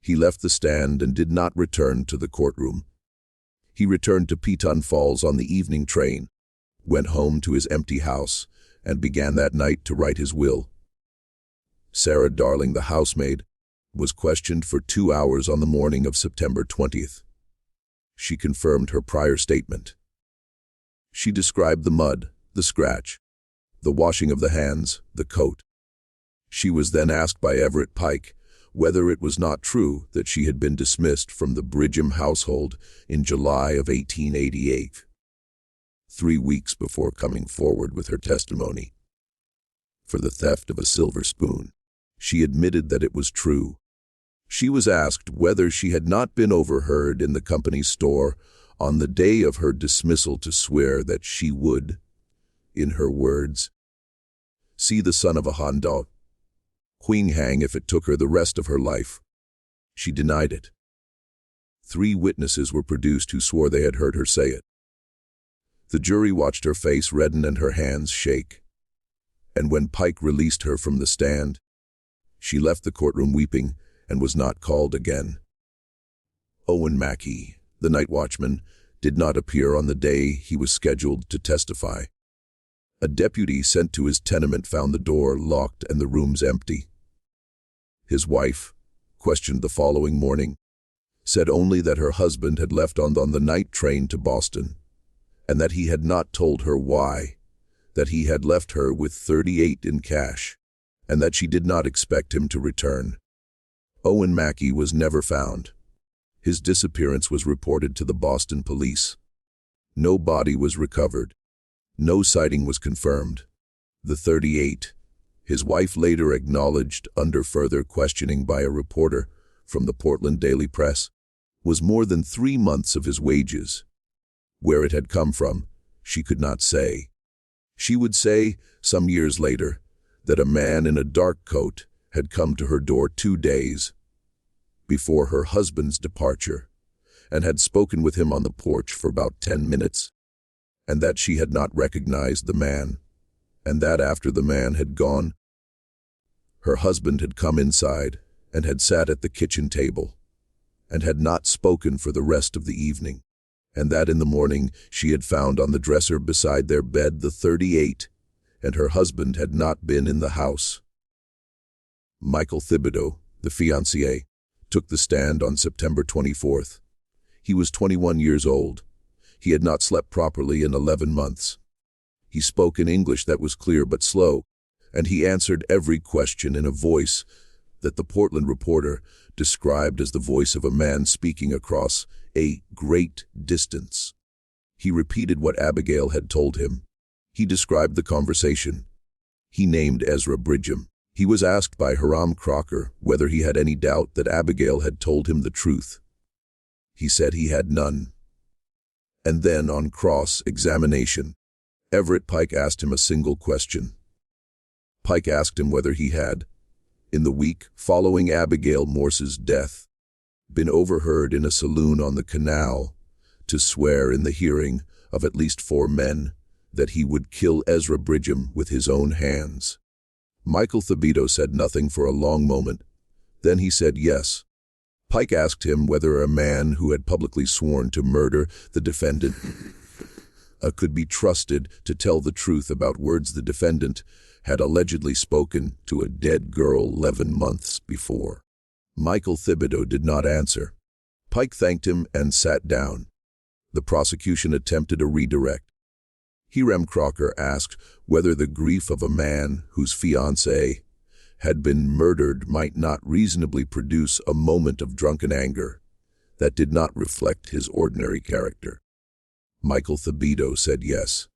He left the stand and did not return to the courtroom. He returned to Peton Falls on the evening train, went home to his empty house, and began that night to write his will. Sarah Darling, the housemaid, was questioned for 2 hours on the morning of September 20th. She confirmed her prior statement. She described the mud, the scratch, the washing of the hands, the coat. She was then asked by Everett Pike whether it was not true that she had been dismissed from the Bridgham household in July of 1888, 3 weeks before coming forward with her testimony for the theft of a silver spoon. She admitted that it was true. She was asked whether she had not been overheard in the company's store on the day of her dismissal to swear that she would, in her words, see the son of a Honda Queen hang if it took her the rest of her life. She denied it. 3 witnesses were produced who swore they had heard her say it. The jury watched her face redden and her hands shake. And when Pike released her from the stand, she left the courtroom weeping and was not called again. Owen Mackey, the night watchman, did not appear on the day he was scheduled to testify. A deputy sent to his tenement found the door locked and the rooms empty. His wife, questioned the following morning, said only that her husband had left on the night train to Boston, and that he had not told her why, that he had left her with $38 in cash, and that she did not expect him to return. Owen Mackey was never found. His disappearance was reported to the Boston police. No body was recovered. No sighting was confirmed. The $38, his wife later acknowledged under further questioning by a reporter from the Portland Daily Press, was more than 3 months of his wages. Where it had come from, she could not say. She would say, some years later, that a man in a dark coat had come to her door 2 days before her husband's departure and had spoken with him on the porch for about 10 minutes, and that she had not recognized the man, and that after the man had gone, her husband had come inside and had sat at the kitchen table and had not spoken for the rest of the evening, and that in the morning she had found on the dresser beside their bed the $38, and her husband had not been in the house. Michael Thibodeau, the fiancé, took the stand on September 24th. He was 21 years old. He had not slept properly in 11 months. He spoke in English that was clear but slow, and he answered every question in a voice that the Portland reporter described as the voice of a man speaking across a great distance. He repeated what Abigail had told him. He described the conversation. He named Ezra Bridgham. He was asked by Hiram Crocker whether he had any doubt that Abigail had told him the truth. He said he had none. And then, on cross-examination, Everett Pike asked him a single question. Pike asked him whether he had, in the week following Abigail Morse's death, been overheard in a saloon on the canal to swear in the hearing of at least 4 men that he would kill Ezra Bridgham with his own hands. Michael Thibodeau said nothing for a long moment. Then he said yes. Pike asked him whether a man who had publicly sworn to murder the defendant could be trusted to tell the truth about words the defendant had allegedly spoken to a dead girl 11 months before. Michael Thibodeau did not answer. Pike thanked him and sat down. The prosecution attempted a redirect. Hiram Crocker asked whether the grief of a man whose fiancée had been murdered might not reasonably produce a moment of drunken anger that did not reflect his ordinary character. Michael Thibodeau said yes.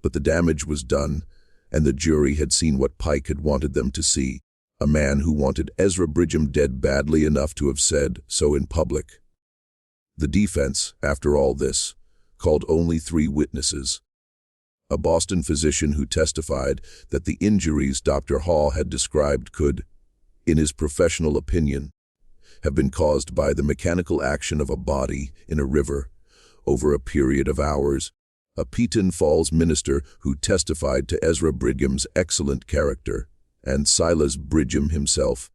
But the damage was done, and the jury had seen what Pike had wanted them to see, a man who wanted Ezra Bridgham dead badly enough to have said so in public. The defense, after all this, called only 3 witnesses. A Boston physician who testified that the injuries Dr. Hall had described could, in his professional opinion, have been caused by the mechanical action of a body in a river over a period of hours. A Peton Falls minister who testified to Ezra Bridgham's excellent character, and Silas Bridgham himself,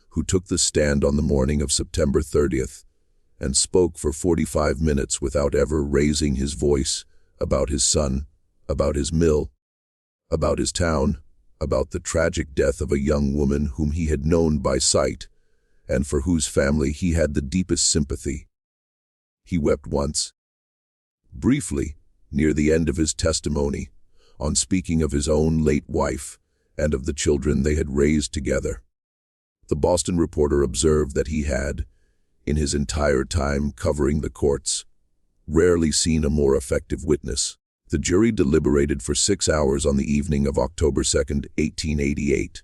who took the stand on the morning of September 30th and spoke for 45 minutes without ever raising his voice about his son, about his mill, about his town, about the tragic death of a young woman whom he had known by sight and for whose family he had the deepest sympathy. He wept once. Briefly, near the end of his testimony, on speaking of his own late wife and of the children they had raised together. The Boston reporter observed that he had, in his entire time covering the courts, rarely seen a more effective witness. The jury deliberated for 6 hours on the evening of October 2, 1888.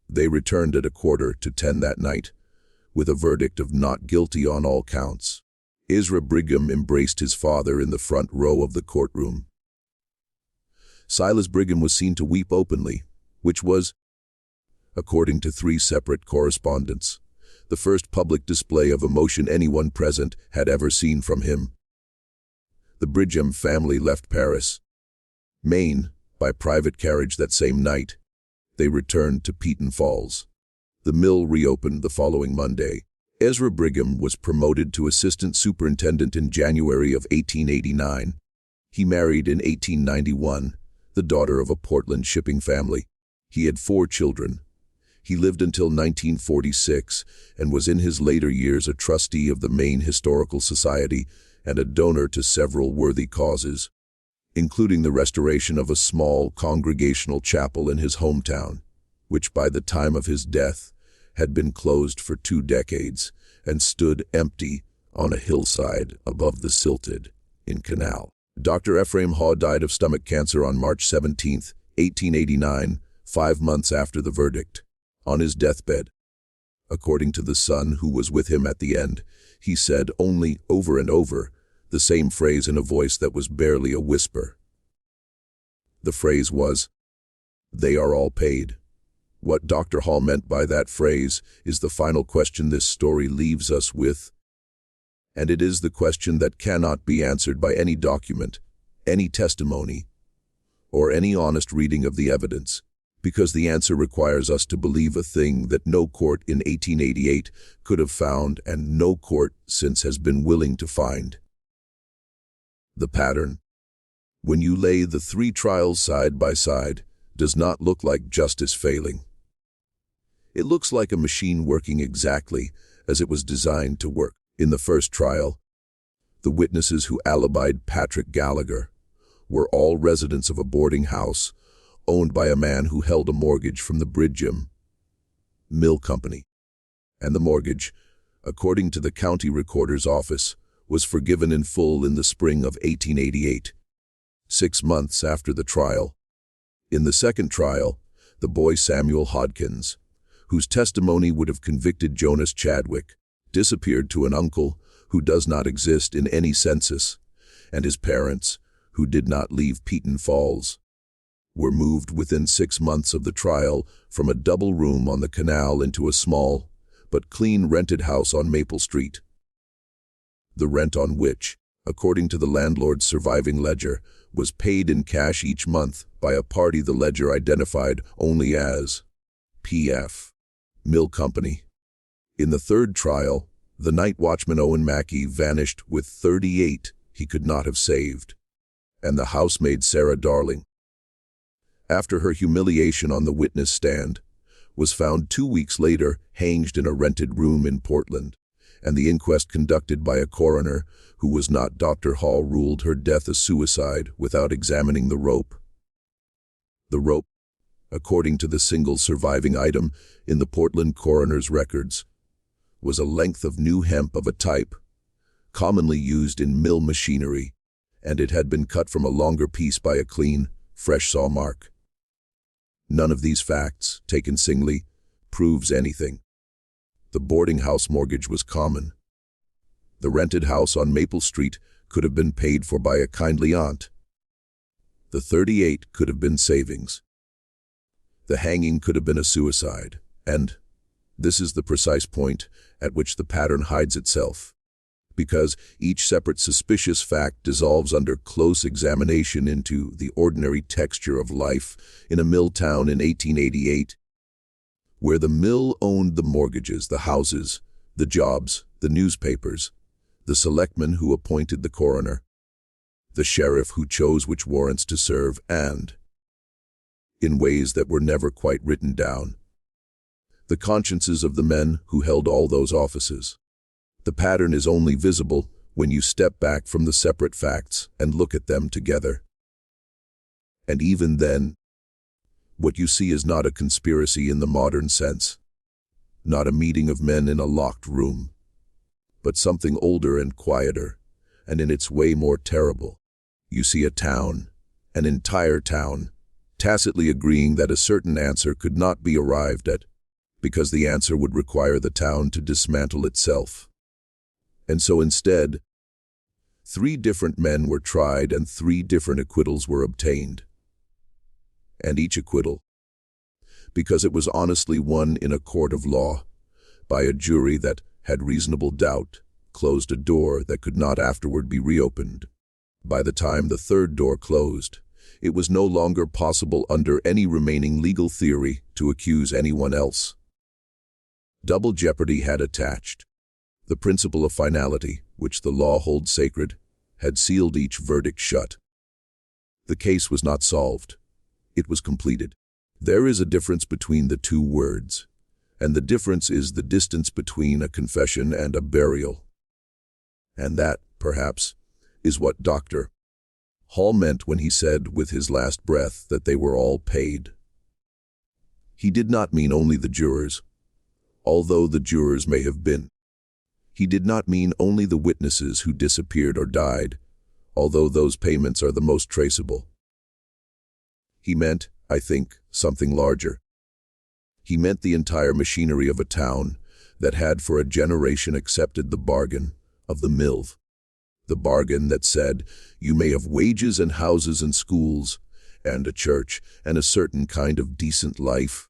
They returned at 9:45 that night, with a verdict of not guilty on all counts. Ezra Brigham embraced his father in the front row of the courtroom. Silas Brigham was seen to weep openly, which was, according to 3 separate correspondents, the first public display of emotion anyone present had ever seen from him. The Brigham family left Paris, Maine, by private carriage that same night. They returned to Peton Falls. The mill reopened the following Monday. Ezra Brigham was promoted to assistant superintendent in January of 1889. He married in 1891, the daughter of a Portland shipping family. He had 4 children. He lived until 1946 and was in his later years a trustee of the Maine Historical Society and a donor to several worthy causes, including the restoration of a small congregational chapel in his hometown, which by the time of his death had been closed for 2 decades and stood empty on a hillside above the silted in canal. Dr. Ephraim Haw died of stomach cancer on March 17, 1889, 5 months after the verdict. On his deathbed, according to the son who was with him at the end, he said only over and over the same phrase in a voice that was barely a whisper. The phrase was, "They are all paid." What Dr. Hall meant by that phrase is the final question this story leaves us with, and it is the question that cannot be answered by any document, any testimony, or any honest reading of the evidence, because the answer requires us to believe a thing that no court in 1888 could have found and no court since has been willing to find. The pattern, when you lay the 3 trials side by side, does not look like justice failing. It looks like a machine working exactly as it was designed to work. In the first trial, the witnesses who alibied Patrick Gallagher were all residents of a boarding house owned by a man who held a mortgage from the Brigham Mill Company, and the mortgage, according to the county recorder's office, was forgiven in full in the spring of 1888, 6 months after the trial. In the second trial, the boy Samuel Hodkins, whose testimony would have convicted Jonas Chadwick, disappeared to an uncle who does not exist in any census, and his parents, who did not leave Peton Falls, were moved within 6 months of the trial from a double room on the canal into a small but clean rented house on Maple Street, the rent on which, according to the landlord's surviving ledger, was paid in cash each month by a party the ledger identified only as P.F. Mill Company. In the third trial, the night watchman Owen Mackey vanished with 38 he could not have saved, and the housemaid Sarah Darling, after her humiliation on the witness stand, was found 2 weeks later hanged in a rented room in Portland, and the inquest conducted by a coroner who was not Dr. Hall ruled her death a suicide without examining the rope. The rope, according to the single surviving item in the Portland coroner's records, was a length of new hemp of a type commonly used in mill machinery, and it had been cut from a longer piece by a clean, fresh saw mark. None of these facts, taken singly, proves anything. The boarding house mortgage was common. The rented house on Maple Street could have been paid for by a kindly aunt. The 38 could have been savings. The hanging could have been a suicide, and this is the precise point at which the pattern hides itself, because each separate suspicious fact dissolves under close examination into the ordinary texture of life in a mill town in 1888, where the mill owned the mortgages, the houses, the jobs, the newspapers, the selectmen who appointed the coroner, the sheriff who chose which warrants to serve, and, in ways that were never quite written down, the consciences of the men who held all those offices. The pattern is only visible when you step back from the separate facts and look at them together. And even then, what you see is not a conspiracy in the modern sense, not a meeting of men in a locked room, but something older and quieter, and in its way more terrible. You see a town, an entire town, tacitly agreeing that a certain answer could not be arrived at, because the answer would require the town to dismantle itself. And so instead, 3 different men were tried and 3 different acquittals were obtained. And each acquittal, because it was honestly won in a court of law, by a jury that had reasonable doubt, closed a door that could not afterward be reopened. By the time the 3rd door closed, it was no longer possible under any remaining legal theory to accuse anyone else. Double jeopardy had attached. The principle of finality, which the law holds sacred, had sealed each verdict shut. The case was not solved. It was completed. There is a difference between the 2 words, and the difference is the distance between a confession and a burial. And that, perhaps, is what Dr. Hall meant when he said with his last breath that they were all paid. He did not mean only the jurors, although the jurors may have been. He did not mean only the witnesses who disappeared or died, although those payments are the most traceable. He meant, I think, something larger. He meant the entire machinery of a town that had for a generation accepted the bargain of the MILV. The bargain that said, you may have wages and houses and schools, and a church, and a certain kind of decent life.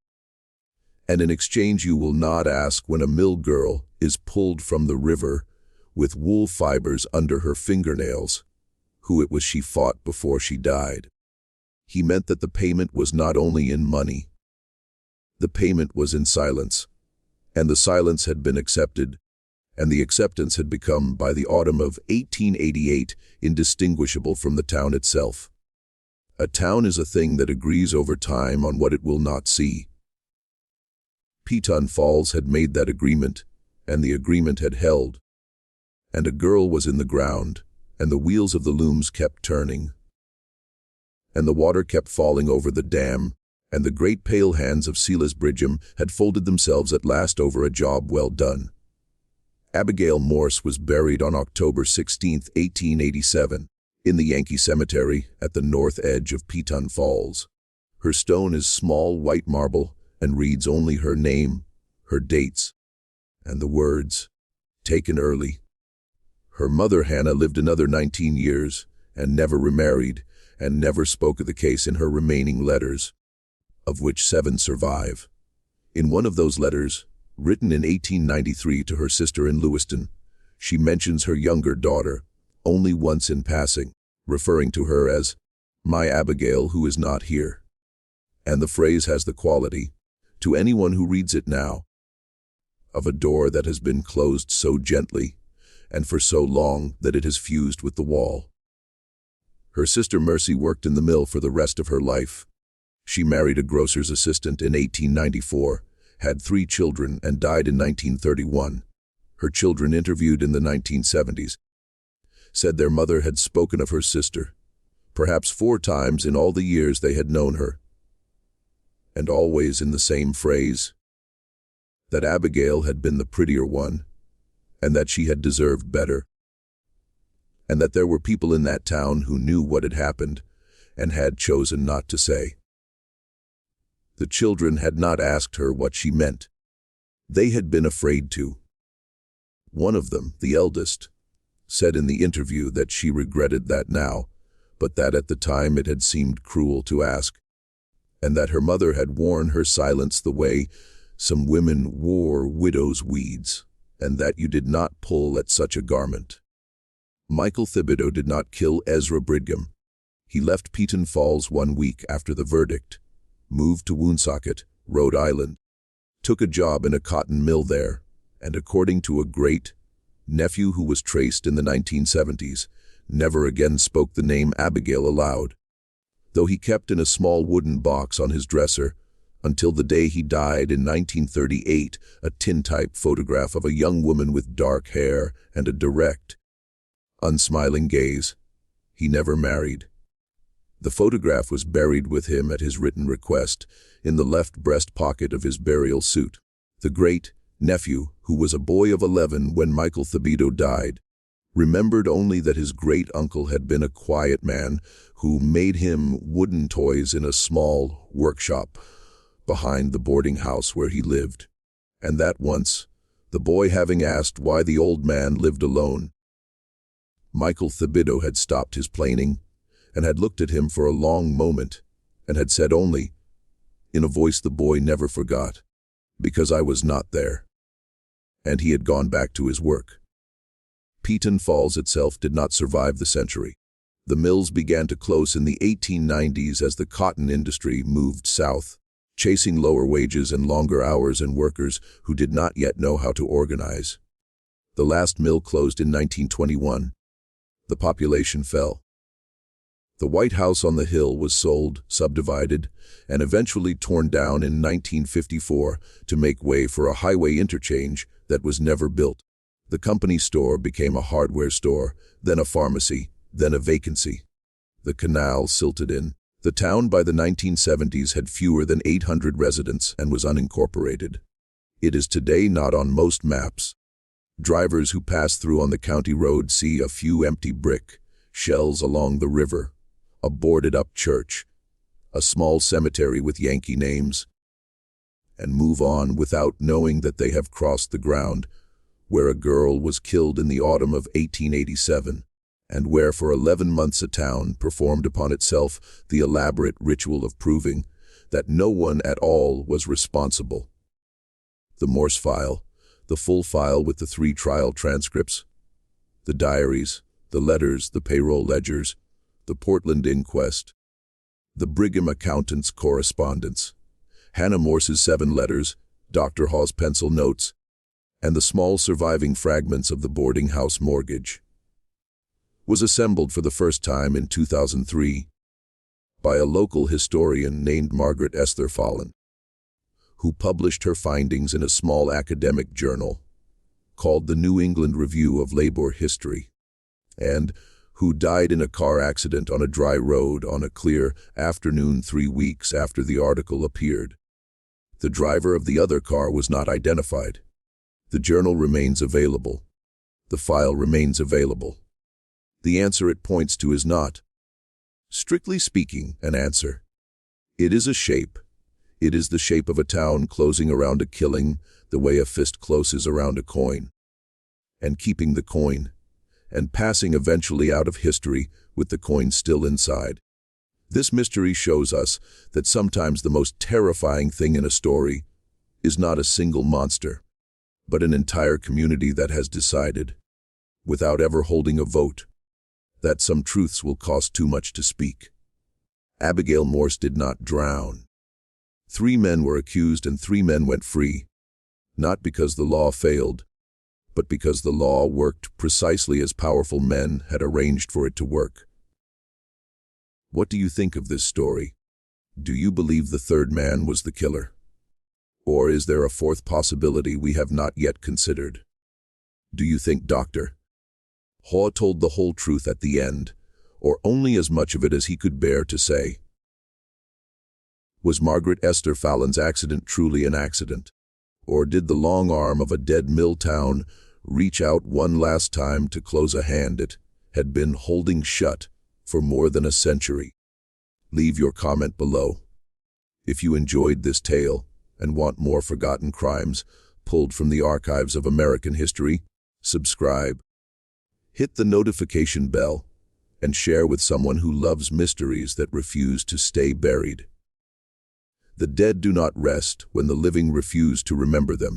And in exchange you will not ask when a mill girl is pulled from the river with wool fibers under her fingernails, who it was she fought before she died. He meant that the payment was not only in money. The payment was in silence, and the silence had been accepted, and the acceptance had become, by the autumn of 1888, indistinguishable from the town itself. A town is a thing that agrees over time on what it will not see. Peton Falls had made that agreement, and the agreement had held. And a girl was in the ground, and the wheels of the looms kept turning. And the water kept falling over the dam, and the great pale hands of Silas Bridgham had folded themselves at last over a job well done. Abigail Morse was buried on October 16, 1887, in the Yankee Cemetery at the north edge of Peton Falls. Her stone is small white marble and reads only her name, her dates, and the words, taken early. Her mother Hannah lived another 19 years and never remarried and never spoke of the case in her remaining letters, of which 7 survive. In one of those letters, written in 1893 to her sister in Lewiston, she mentions her younger daughter, only once in passing, referring to her as, my Abigail who is not here. And the phrase has the quality, to anyone who reads it now, of a door that has been closed so gently, and for so long that it has fused with the wall. Her sister Mercy worked in the mill for the rest of her life. She married a grocer's assistant in 1894, had 3 children, and died in 1931. Her children, interviewed in the 1970s, said their mother had spoken of her sister, perhaps 4 times in all the years they had known her, and always in the same phrase, that Abigail had been the prettier one, and that she had deserved better, and that there were people in that town who knew what had happened and had chosen not to say. The children had not asked her what she meant. They had been afraid to. One of them, the eldest, said in the interview that she regretted that now, but that at the time it had seemed cruel to ask, and that her mother had worn her silence the way some women wore widow's weeds, and that you did not pull at such a garment. Michael Thibodeau did not kill Ezra Bridgham. He left Peton Falls 1 week after the verdict, moved to Woonsocket, Rhode Island, took a job in a cotton mill there, and according to a great-nephew who was traced in the 1970s, never again spoke the name Abigail aloud, though he kept in a small wooden box on his dresser, until the day he died in 1938, a tintype photograph of a young woman with dark hair and a direct, unsmiling gaze. He never married. The photograph was buried with him at his written request in the left breast pocket of his burial suit. The great-nephew, who was a boy of 11 when Michael Thibodeau died, remembered only that his great-uncle had been a quiet man who made him wooden toys in a small workshop behind the boarding house where he lived, and that once, the boy having asked why the old man lived alone, Michael Thibodeau had stopped his planing and had looked at him for a long moment and had said only, in a voice the boy never forgot, "Because I was not there." And he had gone back to his work. Peton Falls itself did not survive the century. The mills began to close in the 1890s as the cotton industry moved south, chasing lower wages and longer hours and workers who did not yet know how to organize. The last mill closed in 1921. The population fell. The White House on the hill was sold, subdivided, and eventually torn down in 1954 to make way for a highway interchange that was never built. The company store became a hardware store, then a pharmacy, then a vacancy. The canal silted in. The town by the 1970s had fewer than 800 residents and was unincorporated. It is today not on most maps. Drivers who pass through on the county road see a few empty brick shells along the river, a boarded-up church, a small cemetery with Yankee names, and move on without knowing that they have crossed the ground where a girl was killed in the autumn of 1887, and where for 11 months a town performed upon itself the elaborate ritual of proving that no one at all was responsible. The Morse file, the full file with the 3 trial transcripts, the diaries, the letters, the payroll ledgers, the Portland inquest, the Brigham accountant's correspondence, Hannah Morse's 7 letters, Dr. Hawes' pencil notes, and the small surviving fragments of the boarding house mortgage, was assembled for the first time in 2003 by a local historian named Margaret Esther Fallon, who published her findings in a small academic journal called the New England Review of Labor History, and who died in a car accident on a dry road on a clear afternoon 3 weeks after the article appeared. The driver of the other car was not identified. The journal remains available. The file remains available. The answer it points to is not, strictly speaking, an answer. It is a shape. It is the shape of a town closing around a killing the way a fist closes around a coin, and keeping the coin, and passing eventually out of history with the coin still inside. This mystery shows us that sometimes the most terrifying thing in a story is not a single monster, but an entire community that has decided, without ever holding a vote, that some truths will cost too much to speak. Abigail Morse did not drown. 3 men were accused and 3 men went free, not because the law failed, but because the law worked precisely as powerful men had arranged for it to work. What do you think of this story? Do you believe the 3rd man was the killer? Or is there a 4th possibility we have not yet considered? Do you think Dr. Haw told the whole truth at the end, or only as much of it as he could bear to say? Was Margaret Esther Fallon's accident truly an accident? Or did the long arm of a dead mill town reach out one last time to close a hand it had been holding shut for more than a century? Leave your comment below. If you enjoyed this tale and want more forgotten crimes pulled from the archives of American history, subscribe, hit the notification bell, and share with someone who loves mysteries that refuse to stay buried. The dead do not rest when the living refuse to remember them.